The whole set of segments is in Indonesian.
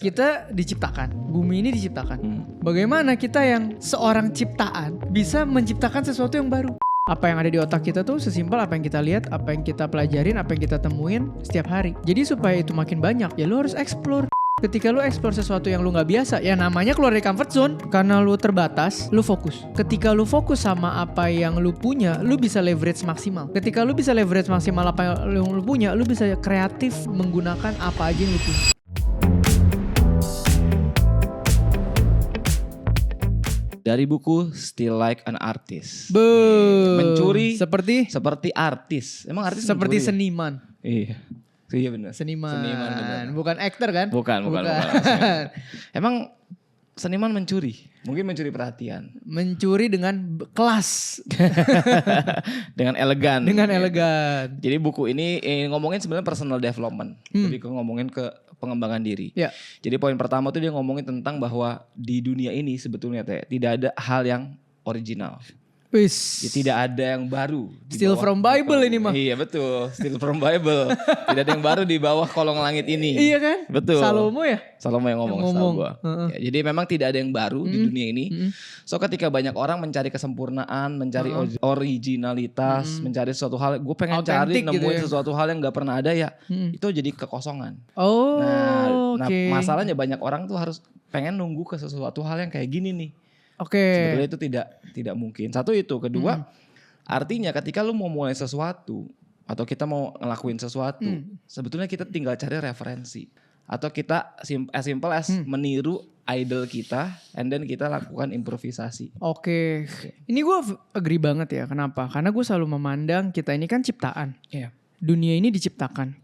Kita diciptakan, bumi ini diciptakan. Bagaimana kita yang seorang ciptaan bisa menciptakan sesuatu yang baru? Apa yang ada di otak kita tuh sesimpel apa yang kita lihat, apa yang kita pelajarin, apa yang kita temuin setiap hari. Jadi supaya itu makin banyak, ya lu harus explore. Ketika lu explore sesuatu yang lu gak biasa, ya namanya keluar dari comfort zone. Karena lu terbatas, lu fokus. Ketika lu fokus sama apa yang lu punya, lu bisa leverage maksimal. Ketika lu bisa leverage maksimal apa yang lu punya, lu bisa kreatif menggunakan apa aja yang lu punya. Dari buku Still Like an Artist. Mencuri seperti artis. Emang artis seperti mencuri? Seniman. Iya benar. Seniman benar. Bukan aktor kan? Bukan. Emang seniman mencuri? Mungkin mencuri perhatian. Mencuri dengan kelas. Dengan elegan. Elegan. Jadi buku ini ngomongin sebenarnya personal development. Lebih ke ngomongin ke pengembangan diri. Ya. Jadi poin pertama tuh dia ngomongin tentang bahwa di dunia ini sebetulnya tidak ada hal yang original. Wis. Ya, tidak ada yang baru. Still from Bible ini mah. Iya betul. Still from Bible. Tidak ada yang baru di bawah kolong langit ini. Iya kan? Betul. Salomo ya? Salomo yang ngomong. Setahu gua. Ya, jadi memang tidak ada yang baru di dunia ini. So ketika banyak orang mencari kesempurnaan, mencari originalitas, mencari sesuatu hal, gue pengen Authentic cari nemuin gitu ya. sesuatu hal yang nggak pernah ada ya, itu jadi kekosongan. Oh, Nah, oke. masalahnya banyak orang tuh harus pengen nunggu ke sesuatu hal yang kayak gini nih. Oke. Sebetulnya itu tidak mungkin. Satu itu, kedua, artinya ketika lu mau mulai sesuatu atau kita mau ngelakuin sesuatu, sebetulnya kita tinggal cari referensi atau kita as simple as meniru idol kita and then kita lakukan improvisasi. Oke. Ini gue agree banget ya. Kenapa? Karena gue selalu memandang kita ini kan ciptaan. Iya. Dunia ini diciptakan.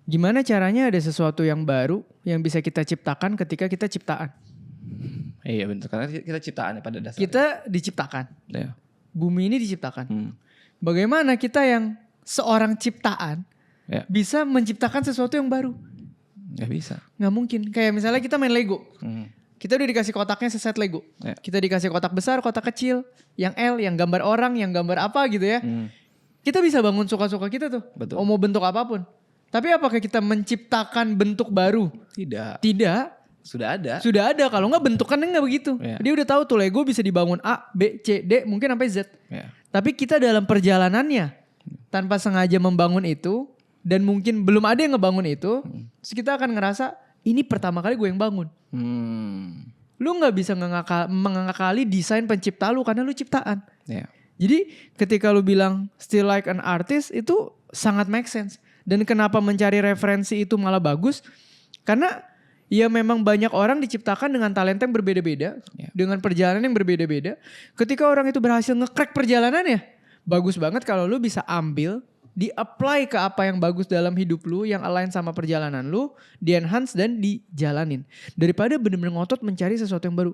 Gimana caranya ada sesuatu yang baru yang bisa kita ciptakan ketika kita ciptaan? Iya benar, karena kita ciptaan ya pada dasarnya. Kita diciptakan. Ya. Bumi ini diciptakan. Bagaimana kita yang seorang ciptaan bisa menciptakan sesuatu yang baru? Gak bisa. Nggak mungkin. Kayak misalnya kita main Lego. Kita udah dikasih kotaknya seset Lego. Kita dikasih kotak besar, kotak kecil, yang L, yang gambar orang, yang gambar apa gitu ya. Kita bisa bangun suka-suka kita tuh. Betul. Mau bentuk apapun. Tapi apakah kita menciptakan bentuk baru? Tidak. Sudah Sudah ada. kalau nggak bentukannya nggak begitu. Dia udah tahu tuh Lego bisa dibangun A, B, C, D, mungkin sampai Z. Tapi kita dalam perjalanannya tanpa sengaja membangun itu dan mungkin belum ada yang ngebangun itu, terus kita akan ngerasa ini pertama kali gue yang bangun. Lu nggak bisa mengakali desain pencipta lu karena lu ciptaan. Jadi ketika lu bilang still like an artist itu sangat make sense. Dan kenapa mencari referensi itu malah bagus? Karena ya memang banyak orang diciptakan dengan talenta yang berbeda-beda. Dengan perjalanan yang berbeda-beda. Ketika orang itu berhasil nge-crack perjalanannya. Bagus banget kalau lu bisa ambil, di-apply ke apa yang bagus dalam hidup lu. Yang align sama perjalanan lu. Di-enhance dan dijalanin. Daripada bener-bener ngotot mencari sesuatu yang baru.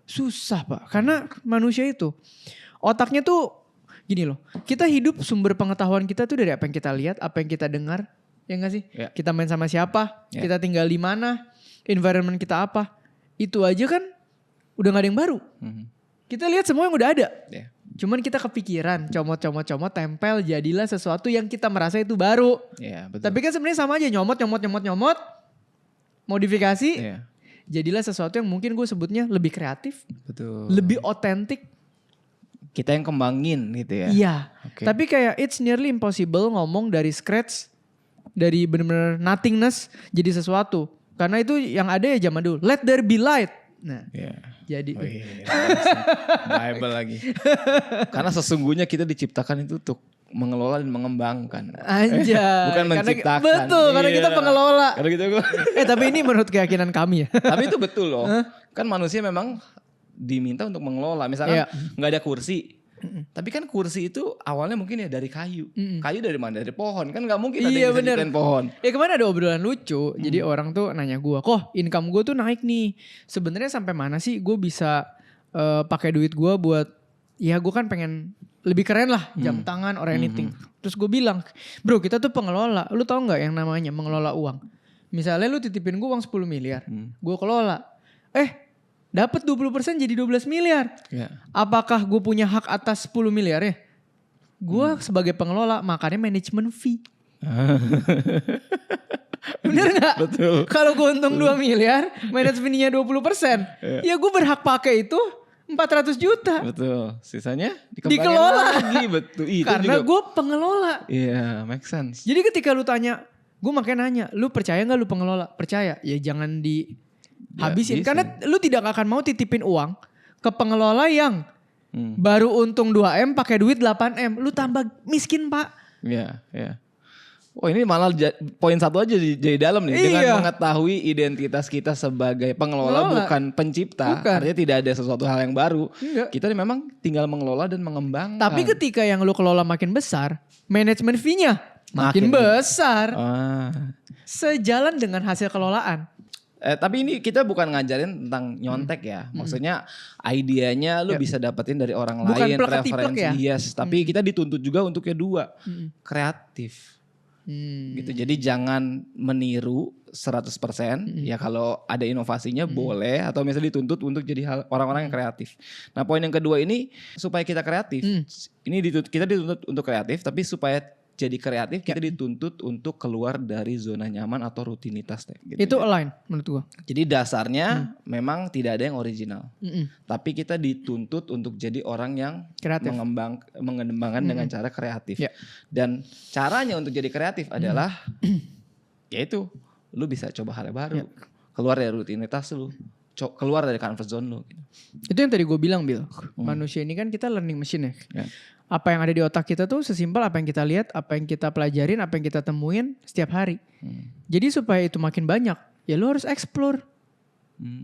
Susah Pak. Karena manusia itu otaknya tuh gini loh. Kita hidup sumber pengetahuan kita tuh dari apa yang kita lihat. Apa yang kita dengar. Ya gak sih? Kita main sama siapa. Kita tinggal di mana. Environment kita apa. Itu aja kan udah gak ada yang baru. Kita lihat semua yang udah ada. Cuman kita kepikiran. Comot, tempel. Jadilah sesuatu yang kita merasa itu baru. Betul. Tapi kan sebenarnya sama aja. Nyomot. Modifikasi. Jadilah sesuatu yang mungkin gue sebutnya lebih kreatif. Betul. Lebih otentik. Kita yang kembangin gitu ya. Iya. Tapi kayak it's nearly impossible ngomong dari scratch. Dari benar-benar nothingness jadi sesuatu. Karena itu yang ada ya zaman dulu. Let there be light. Nah, jadi. Bible lagi. Karena sesungguhnya kita diciptakan itu untuk mengelola dan mengembangkan. Anjay. Bukan menciptakan. Betul, karena kita pengelola. Karena gitu. Tapi ini menurut keyakinan kami ya. Tapi itu betul loh. Kan manusia memang diminta untuk mengelola. Misalkan nggak ada kursi. Tapi kan kursi itu awalnya mungkin ya dari kayu. Kayu dari mana? Dari pohon. Kan gak mungkin ada yang bisa ciptain pohon. Kemarin ada obrolan lucu. Jadi orang tuh nanya gue, kok income gue tuh naik nih. Sebenarnya sampai mana sih gue bisa pakai duit gue buat, ya gue kan pengen lebih keren lah. Jam tangan or anything. Terus gue bilang, bro kita tuh pengelola. Lu tahu gak yang namanya mengelola uang? Misalnya lu titipin gue uang 10 miliar. Gue kelola. Dapat 20% jadi 12 miliar. Apakah gue punya hak atas 10 miliar ya? Gue sebagai pengelola makanya management fee. Bener gak? Betul. Kalau gue untung 2 miliar, manage fee-nya 20%. Ya gue berhak pakai itu 400 juta. Betul. Sisanya dikelola lagi. Betul. Karena gue pengelola. Iya, make sense. Jadi ketika lu tanya, gue makanya nanya, lu percaya gak lu pengelola? Percaya. Ya jangan dihabisin. Karena lu tidak akan mau titipin uang ke pengelola yang baru untung 2M pakai duit 8M. Lu tambah miskin, Pak. Iya, iya. Oh ini malah poin satu aja jadi dalam nih. Dengan mengetahui identitas kita sebagai pengelola bukan pencipta. Artinya tidak ada sesuatu hal yang baru. Enggak. Kita memang tinggal mengelola dan mengembangkan. Tapi ketika yang lu kelola makin besar, manajemen fee-nya makin besar. Sejalan dengan hasil kelolaan. Tapi ini kita bukan ngajarin tentang nyontek ya. Maksudnya idenya lu bisa dapetin dari orang lain. Referensi. Ya? Yes. Tapi kita dituntut juga untuk kedua. Kreatif. Gitu. Jadi jangan meniru 100%. Ya kalau ada inovasinya boleh. Atau misalnya dituntut untuk jadi orang-orang yang kreatif. Nah poin yang kedua ini supaya kita kreatif. Ini kita dituntut untuk kreatif. Tapi supaya jadi kreatif kita dituntut untuk keluar dari zona nyaman atau rutinitas. Gitu. Itu align menurut gua. Jadi dasarnya memang tidak ada yang original. Tapi kita dituntut untuk jadi orang yang kreatif. Mengembangkan dengan cara kreatif. Dan caranya untuk jadi kreatif adalah yaitu lu bisa coba hal yang baru. Keluar dari rutinitas lu. Keluar dari comfort zone lu. Itu yang tadi gue bilang, Bill. Manusia ini kan kita learning machine ya. Apa yang ada di otak kita tuh sesimpel apa yang kita lihat, apa yang kita pelajarin, apa yang kita temuin setiap hari. Jadi supaya itu makin banyak, ya lu harus explore.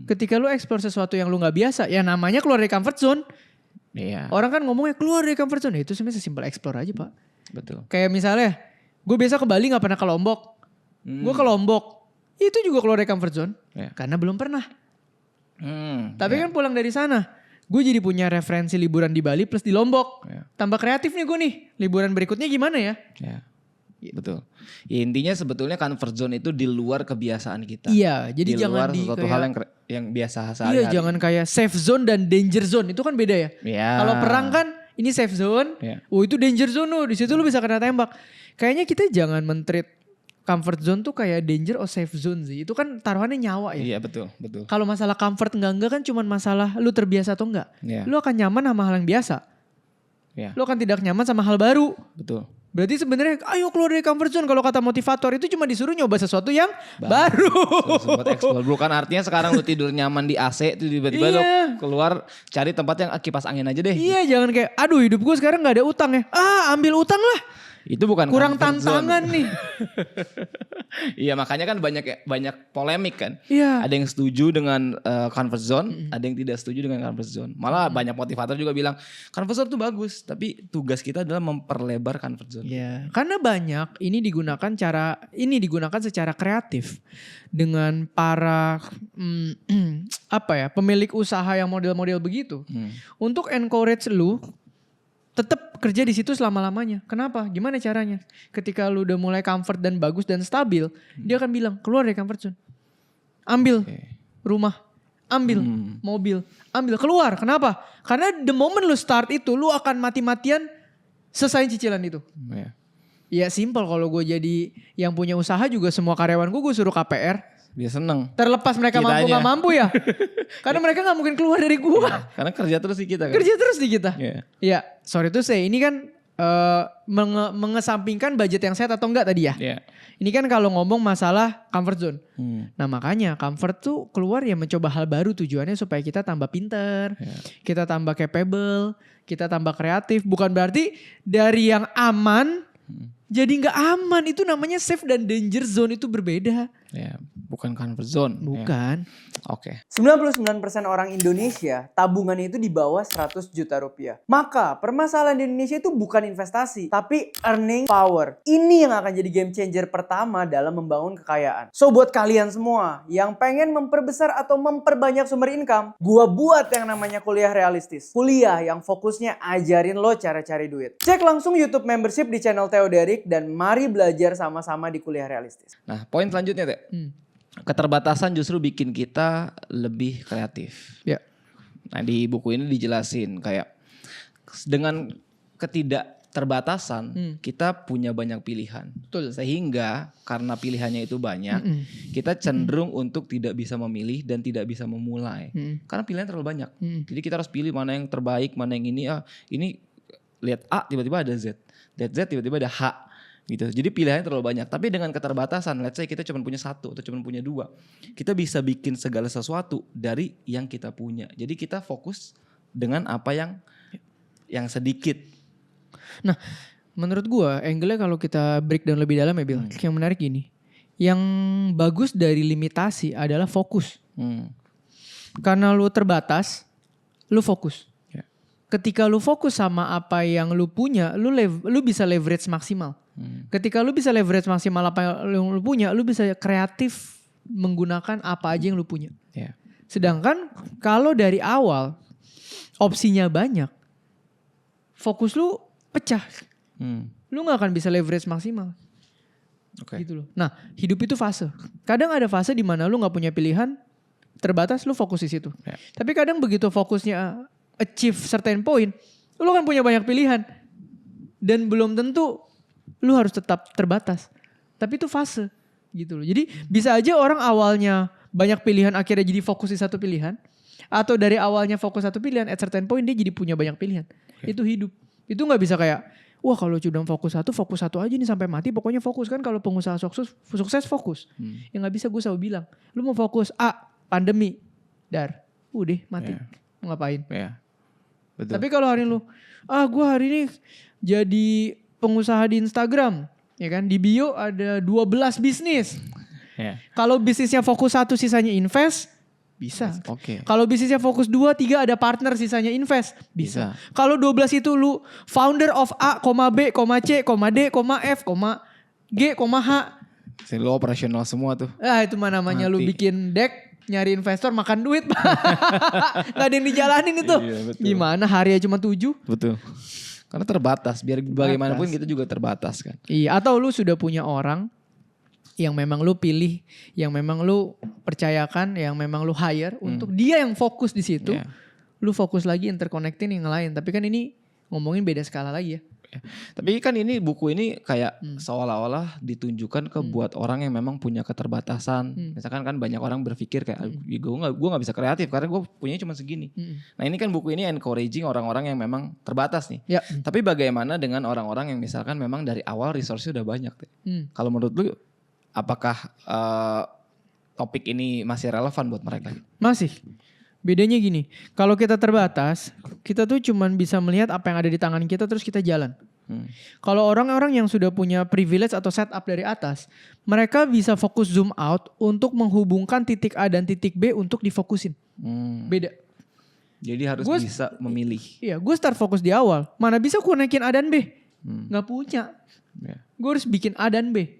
Ketika lu explore sesuatu yang lu gak biasa, ya namanya keluar dari comfort zone. Orang kan ngomongnya keluar dari comfort zone, ya itu sebenarnya sesimpel explore aja, Pak. Betul. Kayak misalnya, gue biasa ke Bali gak pernah ke Lombok. Gue ke Lombok, itu juga keluar dari comfort zone. Karena belum pernah. Tapi kan pulang dari sana, gue jadi punya referensi liburan di Bali plus di Lombok. Tambah kreatif nih gue nih. Liburan berikutnya gimana ya? Betul. Ya, intinya sebetulnya comfort zone itu di luar kebiasaan kita. Iya, jadi di jangan luar sesuatu hal yang biasa sehari-hari. Iya, jangan kayak safe zone dan danger zone. Itu kan beda ya. Kalau perang kan ini safe zone. Oh itu danger zone loh. Di situ lu bisa kena tembak. Kayaknya kita jangan men-treat comfort zone tuh kayak danger or safe zone sih. Itu kan taruhannya nyawa ya. Iya betul. Kalau masalah comfort enggak kan cuma masalah lu terbiasa atau enggak. Lu akan nyaman sama hal yang biasa. Lu akan tidak nyaman sama hal baru. Betul. Berarti sebenarnya ayo keluar dari comfort zone. Kalau kata motivator itu cuma disuruh nyoba sesuatu yang baru. Buat explore. Bukan artinya sekarang lu tidur nyaman di AC tiba-tiba lu keluar cari tempat yang kipas angin aja deh. Iya, jangan kayak aduh hidup gue sekarang gak ada utang ya. Ambil utang lah. Itu bukan kurang tantangan nih. Iya makanya kan banyak polemik kan. Iya. Ada yang setuju dengan comfort zone, ada yang tidak setuju dengan comfort zone. Malah banyak motivator juga bilang comfort zone itu bagus, tapi tugas kita adalah memperlebar comfort zone. Iya. Karena banyak ini digunakan secara kreatif dengan para pemilik usaha yang model-model begitu untuk encourage lu tetap kerja di situ selama-lamanya. Kenapa? Gimana caranya? Ketika lu udah mulai comfort dan bagus dan stabil, dia akan bilang, keluar dari comfort zone. Ambil rumah, ambil mobil, ambil keluar. Kenapa? Karena the moment lu start itu, lu akan mati-matian selesai cicilan itu. Ya simple kalau gue jadi yang punya usaha juga semua karyawan gue suruh KPR. Dia seneng. Terlepas mereka mampu gak mampu ya. Karena mereka gak mungkin keluar dari gua. Karena kerja terus di kita kan. Kerja terus di kita. Iya. Sorry to say ini kan mengesampingkan budget yang sehat atau enggak tadi ya. Ini kan kalau ngomong masalah comfort zone. Nah makanya comfort tuh keluar ya mencoba hal baru tujuannya supaya kita tambah pinter. Kita tambah capable. Kita tambah kreatif. Bukan berarti dari yang aman jadi gak aman. Itu namanya safe dan danger zone itu berbeda. Ya, bukan comfort zone. Bukan. Oke. 99% orang Indonesia tabungannya itu di bawah 100 juta rupiah. Maka permasalahan di Indonesia itu bukan investasi, tapi earning power. Ini yang akan jadi game changer pertama dalam membangun kekayaan. So buat kalian semua yang pengen memperbesar atau memperbanyak sumber income, gua buat yang namanya kuliah realistis. Kuliah yang fokusnya ajarin lo cara cari duit. Cek langsung YouTube membership di channel Theo Derek dan mari belajar sama-sama di kuliah realistis. Nah, poin selanjutnya Teh. Keterbatasan justru bikin kita lebih kreatif. Nah di buku ini dijelasin kayak dengan keterbatasan, kita punya banyak pilihan. Betul. Sehingga karena pilihannya itu banyak, kita cenderung untuk tidak bisa memilih dan tidak bisa memulai. Karena pilihan terlalu banyak. Jadi kita harus pilih mana yang terbaik, mana yang ini. Ini lihat A tiba-tiba ada Z. Lihat Z tiba-tiba ada H. Gitu. Jadi pilihannya terlalu banyak. Tapi dengan keterbatasan, let's say kita cuma punya 1 atau cuma punya 2, kita bisa bikin segala sesuatu dari yang kita punya. Jadi kita fokus dengan apa yang sedikit. Nah, menurut gua angle-nya kalau kita breakdown lebih dalam ya Bill, yang menarik gini. Yang bagus dari limitasi adalah fokus. Karena lu terbatas, lu fokus. Ketika lu fokus sama apa yang lu punya, lu bisa leverage maksimal. Ketika lu bisa leverage maksimal apa yang lu punya, lu bisa kreatif menggunakan apa aja yang lu punya. Sedangkan kalau dari awal opsinya banyak, fokus lu pecah. Lu gak akan bisa leverage maksimal. Gitu loh. Nah, hidup itu fase. Kadang ada fase di mana lu gak punya pilihan, terbatas, lu fokus di situ. Tapi kadang begitu fokusnya achieve certain point, lu kan punya banyak pilihan. Dan belum tentu lu harus tetap terbatas. Tapi itu fase gitu loh. Jadi bisa aja orang awalnya banyak pilihan akhirnya jadi fokus di satu pilihan. Atau dari awalnya fokus satu pilihan, at certain point dia jadi punya banyak pilihan. Itu hidup. Itu gak bisa kayak, wah kalau cuma fokus satu aja nih sampai mati. Pokoknya fokus kan, kalau pengusaha sukses fokus. Ya gak bisa, gue selalu bilang. Lu mau fokus pandemi. Udah mati. Mau ngapain? Betul. Tapi kalau hari lu, gue hari ini jadi pengusaha di Instagram. Ya kan, di bio ada 12 bisnis. Kalau bisnisnya fokus 1 sisanya invest, bisa. Kalau bisnisnya fokus 2, 3 ada partner sisanya invest, bisa. Kalau 12 itu lu founder of A, B, C, D, F, G, H. Lu operasional semua tuh. Itu mah namanya lu bikin deck, nyari investor, makan duit. Gak ada yang dijalanin itu. Gimana harinya cuma 7? Betul. Karena terbatas, biar bagaimanapun kita juga terbatas kan. Iya, atau lu sudah punya orang yang memang lu pilih, yang memang lu percayakan, yang memang lu hire untuk dia yang fokus di situ. Lu fokus lagi interconnecting yang lain. Tapi kan ini ngomongin beda skala lagi ya. Tapi kan ini buku ini kayak seolah-olah ditunjukkan ke buat orang yang memang punya keterbatasan. Misalkan kan banyak orang berpikir kayak gue gak bisa kreatif karena gue punya cuma segini. Nah ini kan buku ini encouraging orang-orang yang memang terbatas nih. Tapi bagaimana dengan orang-orang yang misalkan memang dari awal resource-nya udah banyak. Kalau menurut lu apakah topik ini masih relevan buat mereka? Masih. Bedanya gini, kalau kita terbatas, kita tuh cuman bisa melihat apa yang ada di tangan kita terus kita jalan. Kalau orang-orang yang sudah punya privilege atau setup dari atas, mereka bisa fokus zoom out untuk menghubungkan titik A dan titik B untuk difokusin. Beda. Jadi harus bisa memilih. Iya, gue start fokus di awal. Mana bisa gue naikin A dan B? Gak punya. Gue harus bikin A dan B.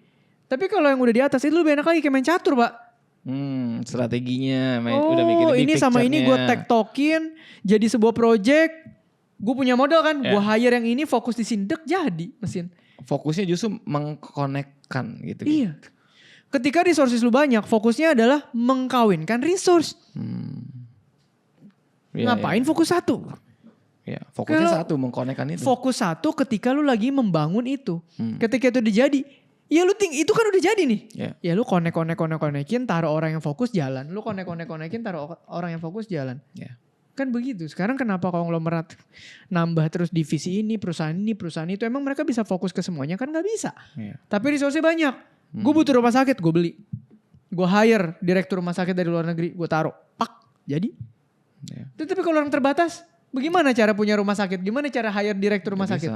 Tapi kalau yang udah di atas itu lebih enak lagi kayak main catur, Pak. Strateginya udah mikirin ini sama ini gue tektokin jadi sebuah project. Gue punya modal kan, gue hire yang ini fokus di sini, jadi mesin. Fokusnya justru mengkonekkan gitu. Iya. Ketika resources lu banyak, fokusnya adalah mengkawinkan resource. Ngapain fokus 1? Ya, fokusnya 1 mengkonekkan itu. Fokus 1 ketika lu lagi membangun itu. Ketika itu udah jadi, ya lu itu kan udah jadi nih. Ya lu konekin, taruh orang yang fokus jalan. Lu konekin, taruh orang yang fokus jalan. Kan begitu. Sekarang kenapa konglomerat nambah terus divisi ini, perusahaan itu. Emang mereka bisa fokus ke semuanya? Kan gak bisa. Tapi resource-nya banyak. Gue butuh rumah sakit, gue beli. Gue hire direktur rumah sakit dari luar negeri. Gue taruh. Jadi. Tapi kalau orang terbatas, bagaimana cara punya rumah sakit? Gimana cara hire direktur rumah sakit?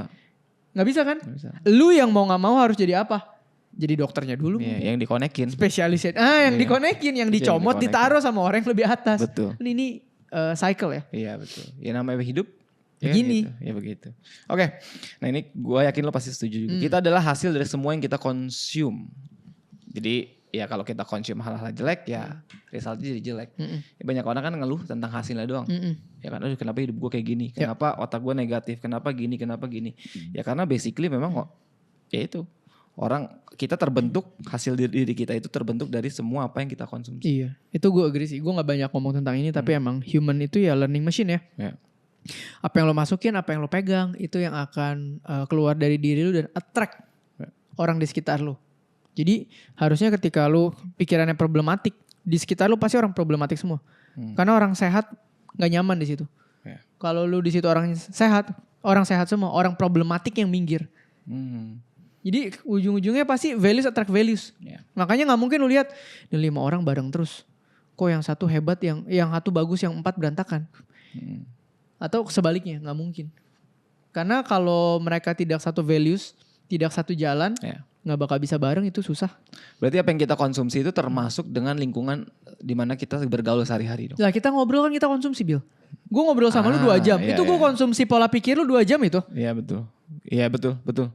Gak bisa kan? Gak bisa. Lu yang mau gak mau harus jadi apa? Jadi dokternya dulu. Yang dikonekin. Spesialisnya. Yang dikonekin. Yang dicomot, ditaruh sama orang yang lebih atas. Betul. Ini cycle ya. Iya betul. Ya namanya hidup. Begini. Ya begitu. Oke. Nah ini gue yakin lo pasti setuju juga. Kita adalah hasil dari semua yang kita consume. Jadi ya kalau kita consume hal-hal jelek ya resultnya jadi jelek. Ya, banyak orang kan ngeluh tentang hasilnya doang. Ya kan, kenapa hidup gue kayak gini? Kenapa otak gue negatif? Kenapa gini? Ya karena basically memang ya itu. Orang kita terbentuk, hasil diri kita itu terbentuk dari semua apa yang kita konsumsi. Iya, itu gue agree sih. Gue gak banyak ngomong tentang ini, tapi emang human itu ya learning machine ya. Apa yang lo masukin, apa yang lo pegang, itu yang akan keluar dari diri lo dan attract orang di sekitar lo. Jadi harusnya ketika lo pikirannya problematik, di sekitar lo pasti orang problematik semua. Karena orang sehat gak nyaman di situ. Kalau lo di situ orang sehat semua, orang problematik yang minggir. Jadi ujung-ujungnya pasti values attract values. Makanya gak mungkin lo lihat 5 orang bareng terus. Kok yang satu hebat, yang satu bagus, yang 4 berantakan. Atau sebaliknya, gak mungkin. Karena kalau mereka tidak satu values, tidak satu jalan, gak bakal bisa bareng, itu susah. Berarti apa yang kita konsumsi itu termasuk dengan lingkungan di mana kita bergaul sehari-hari dong? Lah kita ngobrol kan kita konsumsi, Bil. Gue ngobrol sama lu 2 jam, itu gue konsumsi pola pikir lu 2 jam itu. Iya betul. Iya betul.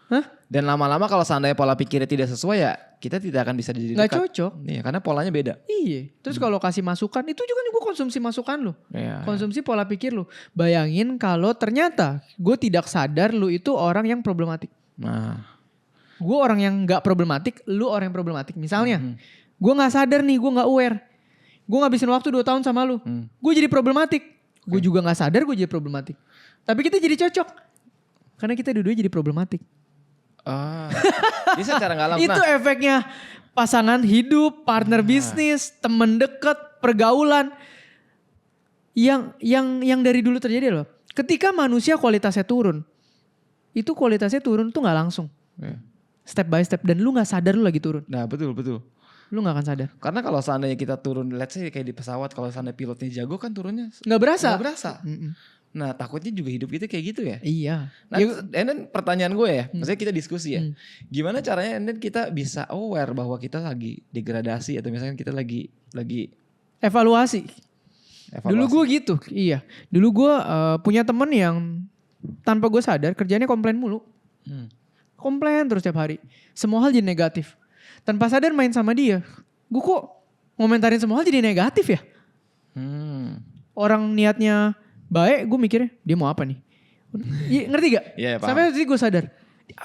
Hah? Dan lama-lama kalau seandainya pola pikirnya tidak sesuai ya kita tidak akan bisa jadi dekat. Gak cocok. Iya, karena polanya beda. Iya. Terus kalau kasih masukan itu juga gue konsumsi masukan lu. Iya, konsumsi pola pikir lu. Bayangin kalau ternyata gue tidak sadar lu itu orang yang problematik. Nah. Gue orang yang gak problematik, lu orang yang problematik. Misalnya gue gak sadar nih, gue gak aware. Gue ngabisin waktu 2 tahun sama lu. Gue jadi problematik. Gue juga gak sadar gue jadi problematik. Tapi kita jadi cocok. Karena kita dua-duanya jadi problematik. Bisa cara gak langsung. Itu efeknya pasangan hidup, partner bisnis, temen deket, pergaulan. Yang dari dulu terjadi loh. Ketika manusia kualitasnya turun. Itu kualitasnya turun tuh gak langsung. Step by step. Dan lu gak sadar lu lagi turun. Nah betul. Lu gak akan sadar. Karena kalau seandainya kita turun, let's say kayak di pesawat, kalau seandainya pilotnya jago kan turunnya gak berasa. Nah takutnya juga hidup kita kayak gitu ya. Iya. Nah dan pertanyaan gue ya, maksudnya kita diskusi ya. Gimana caranya dan kita bisa aware bahwa kita lagi degradasi atau misalnya kita lagi Evaluasi. Dulu gue gitu, iya. Dulu gue punya temen yang tanpa gue sadar kerjanya komplain mulu. Komplain terus tiap hari. Semua hal jadi negatif. Tanpa sadar main sama dia. Gue kok ngomentarin semua hal jadi negatif ya? Orang niatnya baik, gue mikirnya dia mau apa nih? Ngerti gak? Iya, paham. Sampai waktu itu gue sadar.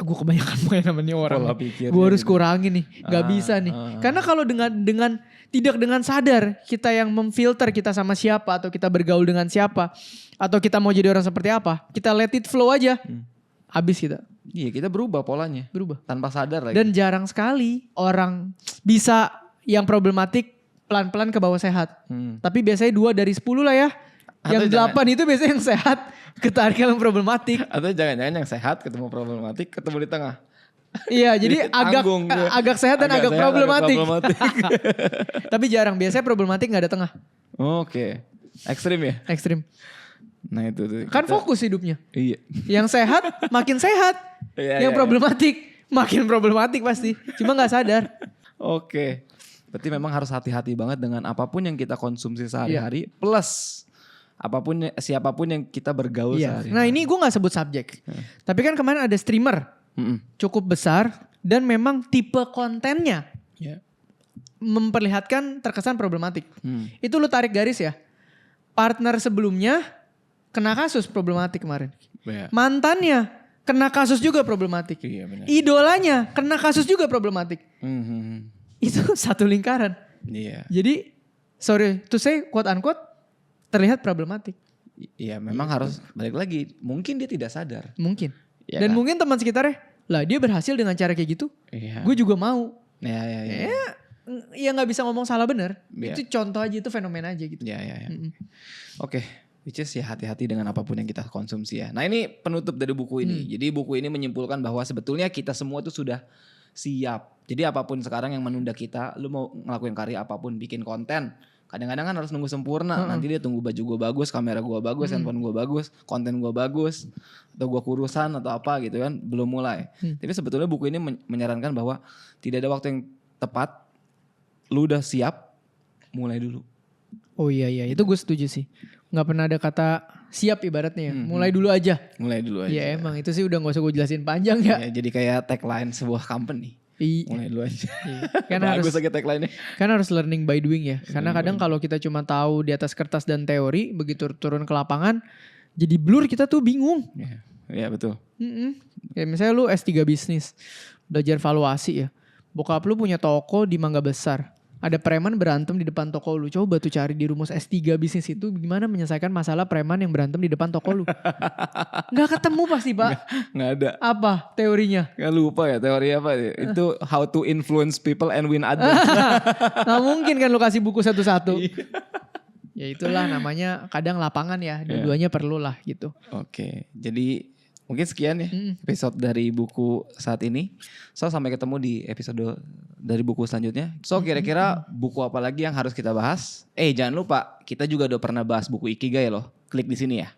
Gue kebanyakan main sama nih orang. Gue harus gitu. kurangin nih. Gak bisa nih. Karena kalau tidak dengan sadar kita yang memfilter kita sama siapa atau kita bergaul dengan siapa atau kita mau jadi orang seperti apa, kita let it flow aja. Habis kita. Iya, kita berubah polanya. Berubah. Tanpa sadar lagi. Dan jarang sekali orang bisa yang problematik pelan-pelan ke bawah sehat. Tapi biasanya 2 dari 10 lah ya. Yang 8 itu biasanya yang sehat ketarik yang problematik. Atau jangan-jangan yang sehat ketemu problematik ketemu di tengah. Iya, jadi agak sehat dan agak problematik. Tapi jarang, biasanya problematik gak ada tengah. Oke. Ekstrim ya? Ekstrim. Nah itu tuh. Kan fokus hidupnya. Iya. Yang sehat makin sehat. Yang problematik makin problematik pasti. Cuma gak sadar. Oke. Berarti memang harus hati-hati banget dengan apapun yang kita konsumsi sehari-hari. Plus siapapun yang kita bergaul sehari-hari. Nah ini gue gak sebut subjek. Tapi kan kemarin ada streamer. Cukup besar. Dan memang tipe kontennya. Memperlihatkan terkesan problematik. Itu lu tarik garis ya. Partner sebelumnya kena kasus problematik kemarin. Mantannya kena kasus juga problematik. Idolanya kena kasus juga problematik. Itu satu lingkaran. Jadi sorry to say quote unquote terlihat problematik. Iya memang harus balik lagi. Mungkin dia tidak sadar. Mungkin. Ya, dan kan? mungkin teman sekitarnya lah dia berhasil dengan cara kayak gitu. Gue juga mau. Ya gak bisa ngomong salah benar. Itu contoh aja, itu fenomena aja gitu. Oke. Which is ya hati-hati dengan apapun yang kita konsumsi ya. Nah ini penutup dari buku ini. Jadi buku ini menyimpulkan bahwa sebetulnya kita semua itu sudah siap. Jadi apapun sekarang yang menunda kita, lu mau ngelakuin karya apapun, bikin konten. Kadang-kadang kan harus nunggu sempurna. Nanti dia tunggu baju gue bagus, kamera gue bagus, handphone gue bagus, konten gue bagus. Atau gue kurusan atau apa gitu kan. Belum mulai. Tapi sebetulnya buku ini menyarankan bahwa tidak ada waktu yang tepat. Lu udah siap, mulai dulu. Oh iya, itu gue setuju sih. Gak pernah ada kata siap ibaratnya ya. Mulai dulu aja. Iya emang itu sih udah gak usah gue jelasin panjang ya. Jadi kayak tagline sebuah company. Mulai dulu aja. Kan bagus lagi tagline-nya. Kan harus learning by doing ya. Karena kadang kalau kita cuma tahu di atas kertas dan teori, begitu turun ke lapangan, jadi blur kita tuh bingung. Iya betul. Kayak misalnya lu S3 bisnis, belajar valuasi ya. Bokap lu punya toko di Mangga Besar. Ada preman berantem di depan toko lu. Coba tuh cari di rumus S3 bisnis itu gimana menyelesaikan masalah preman yang berantem di depan toko lu. Gak ketemu pasti Pak. Nggak ada. Apa teorinya? Nggak lupa ya teori apa ya. Itu how to influence people and win others. Nah mungkin kan lu kasih buku satu-satu. Ya itulah namanya kadang lapangan ya. Dua-duanya perlu lah gitu. Oke, jadi mungkin sekian ya episode dari buku saat ini. So sampai ketemu di episode dari buku selanjutnya. So kira-kira buku apa lagi yang harus kita bahas? Jangan lupa kita juga udah pernah bahas buku Ikigai loh. Klik di sini ya.